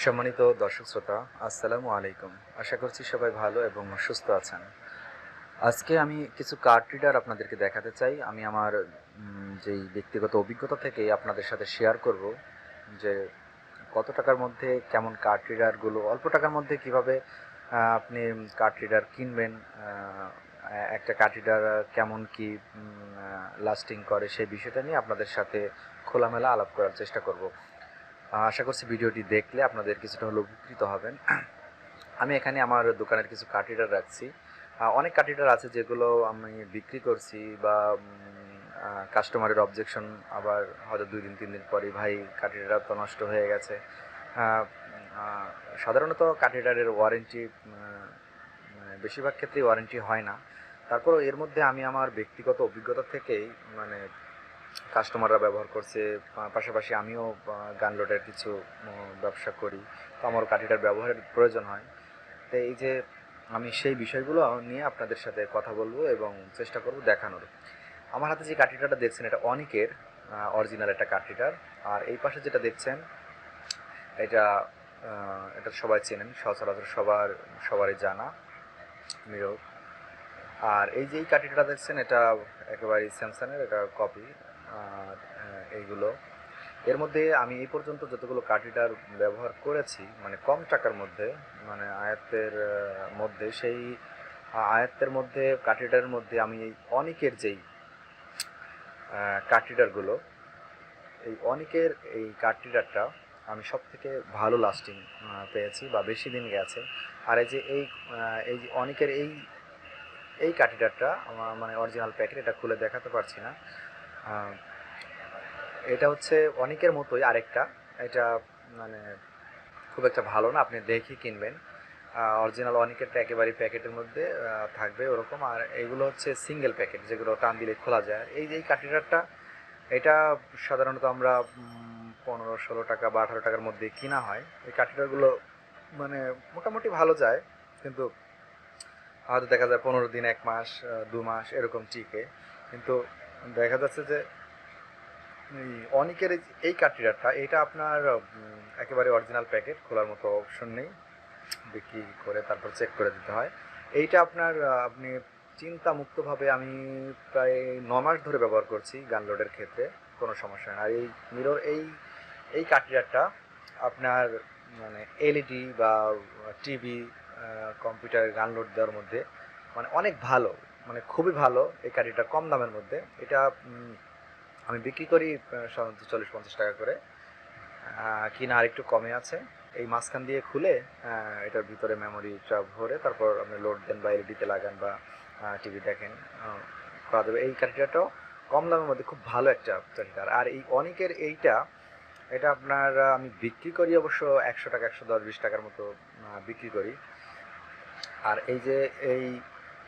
সম্মানিত দর্শক শ্রোতা, আসসালামু আলাইকুম। আশা করছি সবাই ভালো এবং সুস্থ আছেন। আজকে আমি কিছু কার্ড রিডার আপনাদেরকে দেখাতে চাই। আমি আমার যেই ব্যক্তিগত অভিজ্ঞতা থেকে আপনাদের সাথে শেয়ার করব যে কত টাকার মধ্যে কেমন কার্ড রিডারগুলো অল্প টাকার মধ্যে কিভাবে আপনি কার্ড রিডার কিনবেন, একটা কার্ড রিডার কেমন কি লাস্টিং করে সেই বিষয়টা নিয়ে আপনাদের সাথে খোলামেলা আলাপ করার চেষ্টা করব। আশা করছি ভিডিওটি দেখলে আপনাদের কিছুটা হলেও উপকৃত হবেন। আমি এখানে আমার দোকানের কিছু কার্ড রিডার রাখছি। অনেক কার্ড রিডার আছে যেগুলো আমি বিক্রি করছি বা কাস্টমারের অবজেকশন, আবার হয়তো 2 দিন 3 দিন পরে ভাই কার্ড রিডার তো নষ্ট হয়ে গেছে। সাধারণত কার্ড রিডারের ওয়ারেন্টি বেশিরভাগ ক্ষেত্রেই ওয়ারেন্টি হয় না। তারপরও এর মধ্যে আমি আমার ব্যক্তিগত অভিজ্ঞতা থেকেই কাস্টমাররা ব্যবহার করছে, পাশাপাশি আমিও গানলোডের কিছু ব্যবসা করি, তো আমারও কাঠিটার ব্যবহারের প্রয়োজন হয়। তো এই যে আমি সেই বিষয়গুলো নিয়ে আপনাদের সাথে কথা বলবো এবং চেষ্টা করব দেখানোর। আমার হাতে যে কাঠিটাটা দেখছেন এটা অনিকের অরিজিনাল একটা কাঠিটার, আর এই পাশে যেটা দেখছেন এটা এটা সবাই চেনেন, সচরাচর সবারই জানা মিরর। আর এই যে এই কাঠিটা দেখছেন এটা একেবারেই স্যামসাংয়ের, এটা কপি। আর এইগুলো এর মধ্যে আমি এই পর্যন্ত যতগুলো কাঠিটার ব্যবহার করেছি, মানে কম টাকার মধ্যে, মানে আয়ত্তের মধ্যে, সেই আয়ত্তের মধ্যে কাঠিটার মধ্যে আমি এই অনিকের যেই কাঠিটারগুলো, এই অনিকের এই কাঠিটারটা আমি সব থেকে ভালো লাস্টিং পেয়েছি বা বেশি দিন গেছে। আর এই যে এই যে অনিকের এই এই কাঠিটারটা আমার মানে অরিজিনাল প্যাকেট, এটা খুলে দেখাতে পারছি না। এটা হচ্ছে অনেকের মতোই আরেকটা, এটা মানে খুব একটা ভালো না, আপনি দেখে কিনবেন। অরিজিনাল অনেকেরটা একেবারে প্যাকেটের মধ্যে থাকবে ওরকম, আর এইগুলো হচ্ছে সিঙ্গেল প্যাকেট যেগুলো টান দিলে খোলা যায়। এই যে কাঠিটারটা, এটা সাধারণত আমরা 15-16 টাকা বা 18 টাকার মধ্যে কিনা হয়। এই কাঠিটারগুলো মানে মোটামুটি ভালো যায়, কিন্তু হয়তো দেখা যায় 15 দিন, 1 মাস, 2 মাস এরকম টিকে। কিন্তু দেখা যাচ্ছে যে এই অনিকের এই কাঠরিডারটা, এটা আপনার একেবারে অরিজিনাল প্যাকেট, খোলার মতো অপশন নেই, বিক্রি করে তারপর চেক করে দিতে হয়। এইটা আপনার আপনি চিন্তামুক্তভাবে, আমি প্রায় 9 মাস ধরে ব্যবহার করছি গানলোডের ক্ষেত্রে, কোনো সমস্যা নেই। আর এই মিরর এই কাঠরিডারটা আপনার মানে এলইডি বা টিভি, কম্পিউটার গানলোড দেওয়ার মধ্যে মানে অনেক ভালো, মানে খুবই ভালো এই কাঠিটা, কম দামের মধ্যে। এটা আমি বিক্রি করি সাধারণত 40-50 টাকা করে, কিনা আর একটু কমে আছে। এই মাঝখান দিয়ে খুলে এটার ভিতরে মেমোরিটা ভরে তারপর আপনি লোড দেন বা এলইডিতে লাগান বা টিভি দেখেন, করা যাবে। এই কাঠিটাও কম দামের মধ্যে খুব ভালো একটা কাঠিটার। আর এই অনেকের এটা আপনার আমি বিক্রি করি অবশ্য 100 টাকা, 110-20 টাকার মতো বিক্রি করি। আর এই যে এই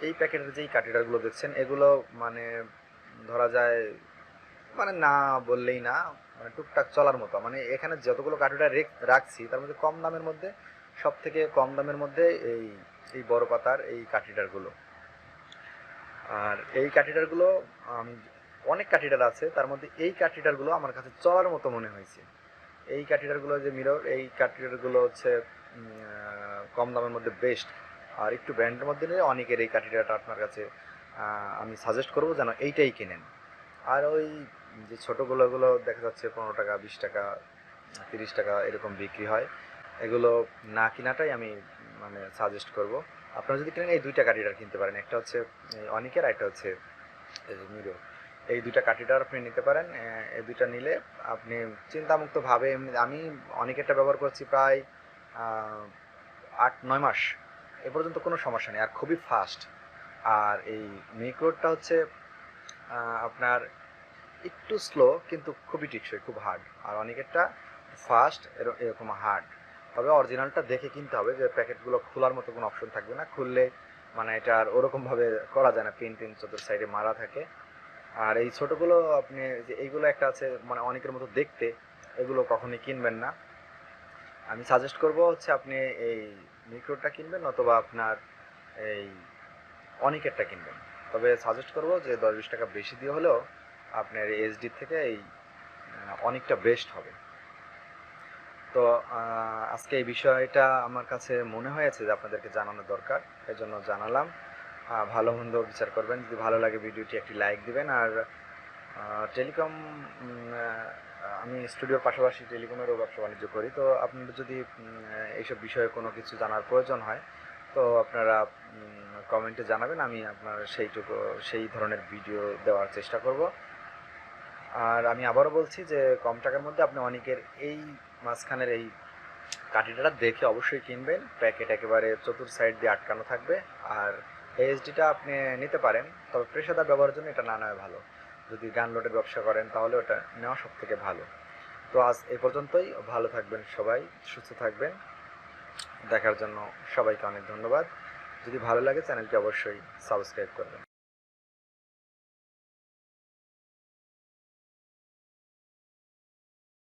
এই প্যাকেটের যেই কাঠিটারগুলো দেখছেন, এগুলো মানে ধরা যায় মানে না বললেই না, মানে টুকটাক চলার মতো। মানে এখানে যতগুলো কাঠিটা রাখছি তার মধ্যে কম দামের মধ্যে, সব থেকে কম দামের মধ্যে এই এই বড় পাতার এই কাঠিটারগুলো। আর এই কাঠিটারগুলো অনেক কাঠিটার আছে, তার মধ্যে এই কাঠিটারগুলো আমার কাছে চলার মতো মনে হয়েছে। এই কাঠিটারগুলো যে মিরর, এই কাঠিটারগুলো হচ্ছে কম দামের মধ্যে বেস্ট। আর একটু ব্র্যান্ডের মধ্যে নিলে অনেকের এই কাঠিটাটা আপনার কাছে আমি সাজেস্ট করবো যেন এইটাই কিনেন। আর ওই যে ছোটোগুলো, এগুলো দেখা যাচ্ছে 15 টাকা, 20 টাকা, 30 টাকা এরকম বিক্রি হয়। এগুলো না কেনাটাই আমি মানে সাজেস্ট করব। আপনারা যদি কিনেন এই দুইটা কাঠিটার কিনতে পারেন, একটা হচ্ছে অনিকের, একটা হচ্ছে মিরো। এই দুইটা কাঠিটার আপনি নিতে পারেন। এই দুইটা নিলে আপনি চিন্তামুক্তভাবে, আমি অনেকেরটা ব্যবহার করছি প্রায় 8-9 মাস, এ পর্যন্ত কোনো সমস্যা নেই, আর খুবই ফাস্ট। আর এই মিক্রোডটা হচ্ছে আপনার একটু স্লো কিন্তু খুবই টেকসই, খুব হার্ড। আর অনেকেরটা ফাস্ট, এরকম হার্ড। তবে অরিজিনালটা দেখে কিনতে হবে, যে প্যাকেটগুলো খোলার মতো কোনো অপশন থাকবে না, খুললে মানে এটা আর ওরকমভাবে করা যায় না, পিন টিন চতুর সাইডে মারা থাকে। আর এই ছোটোগুলো আপনি যে এইগুলো একটা আছে মানে অনেকের মতো দেখতে, এগুলো কখনোই কিনবেন না। আমি সাজেস্ট করব হচ্ছে আপনি এই মিক্রোটা কিনবেন, অথবা আপনার এই অনিকেরটা কিনবেন। তবে সাজেস্ট করব যে 10-20 টাকা বেশি দিয়ে হলেও আপনার এইচডি থেকে এই অনেকটা বেস্ট হবে। তো আজকে এই বিষয়টা আমার কাছে মনে হয়েছে যে আপনাদেরকে জানানো দরকার, এজন্য জানালাম। ভালো মন্দ বিচার করবেন, যদি ভালো লাগে ভিডিওটি একটি লাইক দিবেন। আর টেলিকম, আমি স্টুডিওর পাশাপাশি টেলিকমেরও ব্যবসা বাণিজ্য করি। তো আপনাদের যদি এইসব বিষয়ে কোনো কিছু জানার প্রয়োজন হয়, তো আপনারা কমেন্টে জানাবেন, আমি আপনার সেই ধরনের ভিডিও দেওয়ার চেষ্টা করব। আর আমি আবারও বলছি যে কম টাকার মধ্যে আপনি অনেকের এই মাঝখানের এই কাঠিটা দেখে অবশ্যই কিনবেন। প্যাকেট একেবারে চতুর সাইড দিয়ে আটকানো থাকবে। আর এইচডিটা আপনি নিতে পারেন, তবে পেশাদার ব্যবহারের জন্য এটা না নেওয়া ভালো। যদি গান লোডের ব্যবসা করেন তাহলে ওটা নেওয়া সব থেকে ভালো। তো আজ এই পর্যন্তই। ভালো থাকবেন সবাই, সুস্থ থাকবেন। দেখার জন্য সবাইকে অনেক ধন্যবাদ। যদি ভালো লাগে চ্যানেলটি অবশ্যই সাবস্ক্রাইব করবেন।